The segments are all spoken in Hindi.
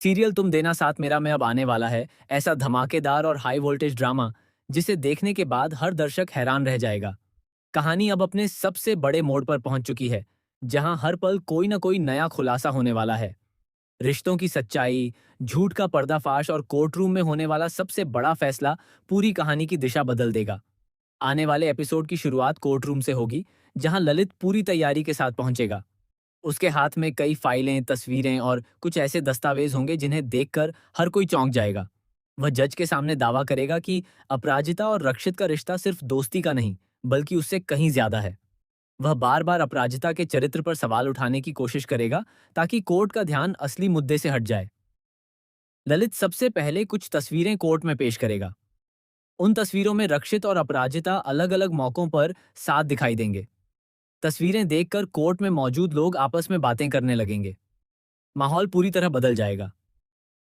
सीरियल तुम देना साथ मेरा में अब आने वाला है, ऐसा धमाकेदार और हाई वोल्टेज ड्रामा जिसे देखने के बाद हर दर्शक हैरान रह जाएगा। कहानी अब अपने सबसे बड़े मोड़ पर पहुंच चुकी है, जहां हर पल कोई ना कोई नया खुलासा होने वाला है। रिश्तों की सच्चाई, झूठ का पर्दाफाश और कोर्टरूम में होने वाला सबसे बड़ा फैसला पूरी कहानी की दिशा बदल देगा। आने वाले एपिसोड की शुरुआत कोर्टरूम से होगी, जहां ललित पूरी तैयारी के साथ पहुंचेगा। उसके हाथ में कई फाइलें, तस्वीरें और कुछ ऐसे दस्तावेज होंगे जिन्हें देखकर हर कोई चौंक जाएगा। वह जज के सामने दावा करेगा कि अपराजिता और रक्षित का रिश्ता सिर्फ दोस्ती का नहीं, बल्कि उससे कहीं ज्यादा है। वह बार बार अपराजिता के चरित्र पर सवाल उठाने की कोशिश करेगा, ताकि कोर्ट का ध्यान असली मुद्दे से हट जाए। ललित सबसे पहले कुछ तस्वीरें कोर्ट में पेश करेगा। उन तस्वीरों में रक्षित और अपराजिता अलग अलग मौकों पर साथ दिखाई देंगे। तस्वीरें देखकर कोर्ट में मौजूद लोग आपस में बातें करने लगेंगे। माहौल पूरी तरह बदल जाएगा।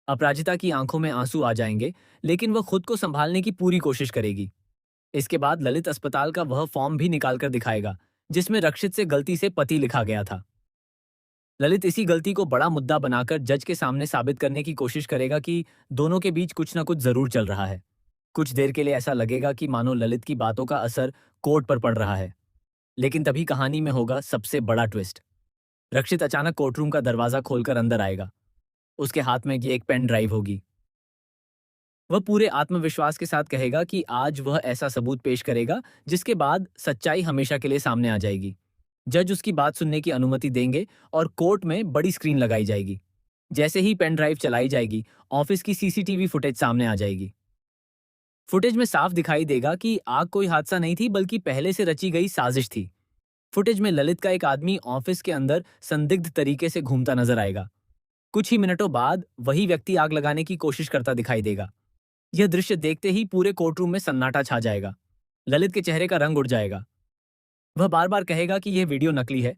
अपराजिता की आंखों में आंसू आ जाएंगे, लेकिन वह खुद को संभालने की पूरी कोशिश करेगी। इसके बाद ललित अस्पताल का वह फॉर्म भी निकालकर दिखाएगा, जिसमें रक्षित से गलती से पति लिखा गया था। ललित इसी गलती को बड़ा मुद्दा बनाकर जज के सामने साबित करने की कोशिश करेगा कि दोनों के बीच कुछ न कुछ जरूर चल रहा है। कुछ देर के लिए ऐसा लगेगा कि मानो ललित की बातों का असर कोर्ट पर पड़ रहा है। लेकिन तभी कहानी में होगा सबसे बड़ा ट्विस्ट। रक्षित अचानक कोर्टरूम का दरवाजा खोलकर अंदर आएगा। उसके हाथ में ये एक पेन ड्राइव होगी। वह पूरे आत्मविश्वास के साथ कहेगा कि आज वह ऐसा सबूत पेश करेगा जिसके बाद सच्चाई हमेशा के लिए सामने आ जाएगी। जज उसकी बात सुनने की अनुमति देंगे और कोर्ट में बड़ी स्क्रीन लगाई जाएगी। जैसे ही पेन ड्राइव चलाई जाएगी, ऑफिस की सीसीटीवी फुटेज सामने आ जाएगी। फुटेज में साफ दिखाई देगा कि आग कोई हादसा नहीं थी, बल्कि पहले से रची गई साजिश थी। फुटेज में ललित का एक आदमी ऑफिस के अंदर संदिग्ध तरीके से घूमता नजर आएगा। कुछ ही मिनटों बाद वही व्यक्ति आग लगाने की कोशिश करता दिखाई देगा। यह दृश्य देखते ही पूरे कोर्टरूम में सन्नाटा छा जाएगा। ललित के चेहरे का रंग उड़ जाएगा। वह बार बार कहेगा कि यह वीडियो नकली है,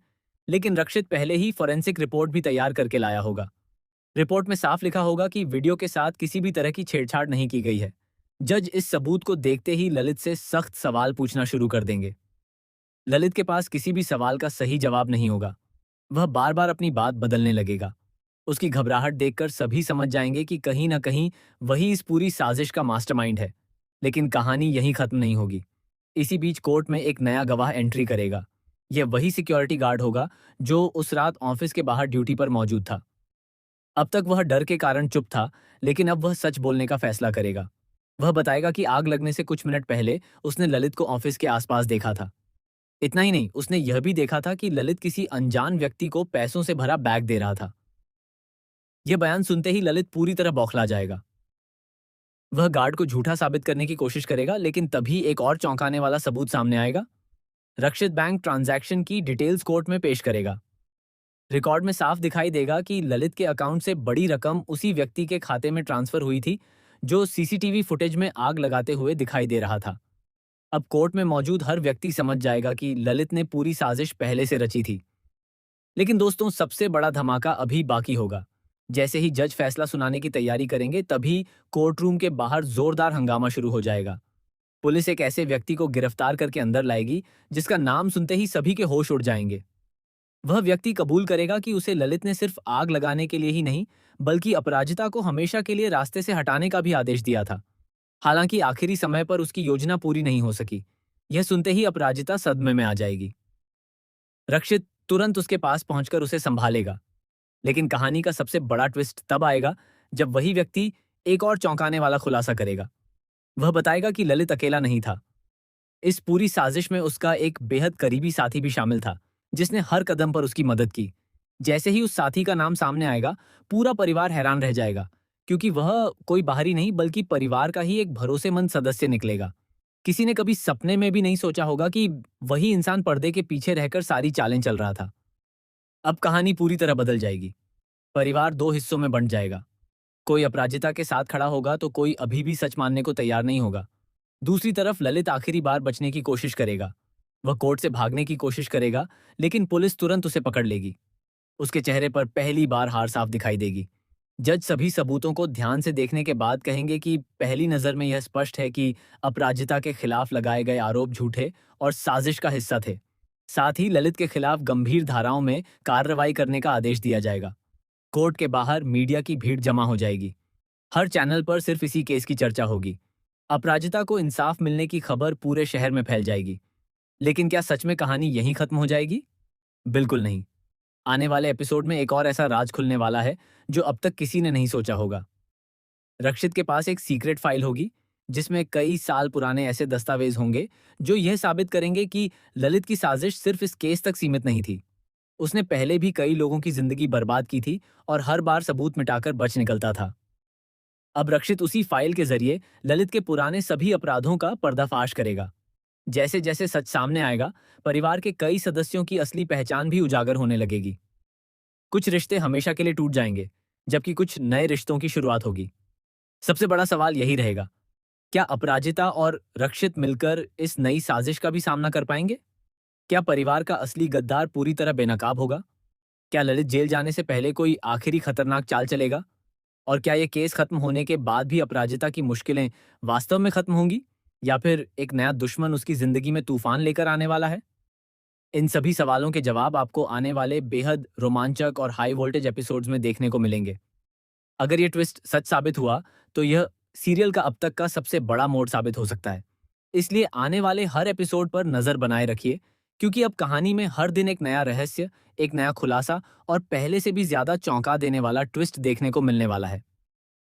लेकिन रक्षित पहले ही फॉरेंसिक रिपोर्ट भी तैयार करके लाया होगा। रिपोर्ट में साफ लिखा होगा कि वीडियो के साथ किसी भी तरह की छेड़छाड़ नहीं की गई है। जज इस सबूत को देखते ही ललित से सख्त सवाल पूछना शुरू कर देंगे। ललित के पास किसी भी सवाल का सही जवाब नहीं होगा। वह बार बार अपनी बात बदलने लगेगा। उसकी घबराहट देखकर सभी समझ जाएंगे कि कहीं ना कहीं वही इस पूरी साजिश का मास्टरमाइंड है। लेकिन कहानी यहीं खत्म नहीं होगी। इसी बीच कोर्ट में एक नया गवाह एंट्री करेगा। यह वही सिक्योरिटी गार्ड होगा जो उस रात ऑफिस के बाहर ड्यूटी पर मौजूद था। अब तक वह डर के कारण चुप था, लेकिन अब वह सच बोलने का फैसला करेगा। वह बताएगा कि आग लगने से कुछ मिनट पहले उसने ललित को ऑफिस के आसपास देखा था। इतना ही नहीं, उसने यह भी देखा था कि ललित किसी अनजान व्यक्ति को पैसों से भरा बैग दे रहा था। यह बयान सुनते ही ललित पूरी तरह बौखला जाएगा। वह गार्ड को झूठा साबित करने की कोशिश करेगा, लेकिन तभी एक और चौंकाने वाला सबूत सामने आएगा। रक्षित बैंक ट्रांजैक्शन की डिटेल्स कोर्ट में पेश करेगा। रिकॉर्ड में साफ दिखाई देगा कि ललित के अकाउंट से बड़ी रकम उसी व्यक्ति के खाते में ट्रांसफर हुई थी जो सीसीटीवी फुटेज में आग लगाते हुए दिखाई दे रहा था। अब कोर्ट में मौजूद हर व्यक्ति समझ जाएगा कि ललित ने पूरी साजिश पहले से रची थी। लेकिन दोस्तों, सबसे बड़ा धमाका अभी बाकी होगा। जैसे ही जज फैसला सुनाने की तैयारी करेंगे, तभी कोर्टरूम के बाहर जोरदार हंगामा शुरू हो जाएगा। पुलिस एक ऐसे व्यक्ति को गिरफ्तार करके अंदर लाएगी जिसका नाम सुनते ही सभी के होश उड़ जाएंगे। वह व्यक्ति कबूल करेगा कि उसे ललित ने सिर्फ आग लगाने के लिए ही नहीं, बल्कि अपराजिता को हमेशा के लिए रास्ते से हटाने का भी आदेश दिया था। हालांकि आखिरी समय पर उसकी योजना पूरी नहीं हो सकी। यह सुनते ही अपराजिता सदमे में आ जाएगी। रक्षित तुरंत उसके पास पहुंचकर उसे संभालेगा। लेकिन कहानी का सबसे बड़ा ट्विस्ट तब आएगा जब वही व्यक्ति एक और चौंकाने वाला खुलासा करेगा। वह बताएगा कि ललित अकेला नहीं था। इस पूरी साजिश में उसका एक बेहद करीबी साथी भी शामिल था, जिसने हर कदम पर उसकी मदद की। जैसे ही उस साथी का नाम सामने आएगा, पूरा परिवार हैरान रह जाएगा, क्योंकि वह कोई बाहरी नहीं बल्कि परिवार का ही एक भरोसेमंद सदस्य निकलेगा। किसी ने कभी सपने में भी नहीं सोचा होगा कि वही इंसान पर्दे के पीछे रहकर सारी चालें चल रहा था। अब कहानी पूरी तरह बदल जाएगी। परिवार दो हिस्सों में बंट जाएगा। कोई अपराजिता के साथ खड़ा होगा तो कोई अभी भी सच मानने को तैयार नहीं होगा। दूसरी तरफ ललित आखिरी बार बचने की कोशिश करेगा। वह कोर्ट से भागने की कोशिश करेगा, लेकिन पुलिस तुरंत उसे पकड़ लेगी। उसके चेहरे पर पहली बार हार साफ दिखाई देगी। जज सभी सबूतों को ध्यान से देखने के बाद कहेंगे कि पहली नजर में यह स्पष्ट है कि अपराजिता के खिलाफ लगाए गए आरोप झूठे और साजिश का हिस्सा थे। साथ ही ललित के खिलाफ गंभीर धाराओं में कार्रवाई करने का आदेश दिया जाएगा। कोर्ट के बाहर मीडिया की भीड़ जमा हो जाएगी। हर चैनल पर सिर्फ इसी केस की चर्चा होगी। अपराजिता को इंसाफ मिलने की खबर पूरे शहर में फैल जाएगी। लेकिन क्या सच में कहानी यहीं खत्म हो जाएगी? बिल्कुल नहीं। आने वाले एपिसोड में एक और ऐसा राज खुलने वाला है जो अब तक किसी ने नहीं सोचा होगा। रक्षित के पास एक सीक्रेट फाइल होगी जिसमें कई साल पुराने ऐसे दस्तावेज होंगे जो यह साबित करेंगे कि ललित की साजिश सिर्फ इस केस तक सीमित नहीं थी। उसने पहले भी कई लोगों की जिंदगी बर्बाद की थी और हर बार सबूत मिटाकर बच निकलता था। अब रक्षित उसी फाइल के जरिए ललित के पुराने सभी अपराधों का पर्दाफाश करेगा। जैसे जैसे सच सामने आएगा, परिवार के कई सदस्यों की असली पहचान भी उजागर होने लगेगी। कुछ रिश्ते हमेशा के लिए टूट जाएंगे, जबकि कुछ नए रिश्तों की शुरुआत होगी। सबसे बड़ा सवाल यही रहेगा, क्या अपराजिता और रक्षित मिलकर इस नई साजिश का भी सामना कर पाएंगे? क्या परिवार का असली गद्दार पूरी तरह बेनकाब होगा? क्या ललित जेल जाने से पहले कोई आखिरी खतरनाक चाल चलेगा? और क्या ये केस खत्म होने के बाद भी अपराजिता की मुश्किलें वास्तव में खत्म होंगी, या फिर एक नया दुश्मन उसकी जिंदगी में तूफान लेकर आने वाला है? इन सभी सवालों के जवाब आपको आने वाले बेहद रोमांचक और हाई वोल्टेज एपिसोड्स में देखने को मिलेंगे। अगर ये ट्विस्ट सच साबित हुआ, तो यह सीरियल का अब तक का सबसे बड़ा मोड़ साबित हो सकता है। इसलिए आने वाले हर एपिसोड पर नजर बनाए रखिए, क्योंकि अब कहानी में हर दिन एक नया रहस्य, एक नया खुलासा और पहले से भी ज्यादा चौंका देने वाला ट्विस्ट देखने को मिलने वाला है।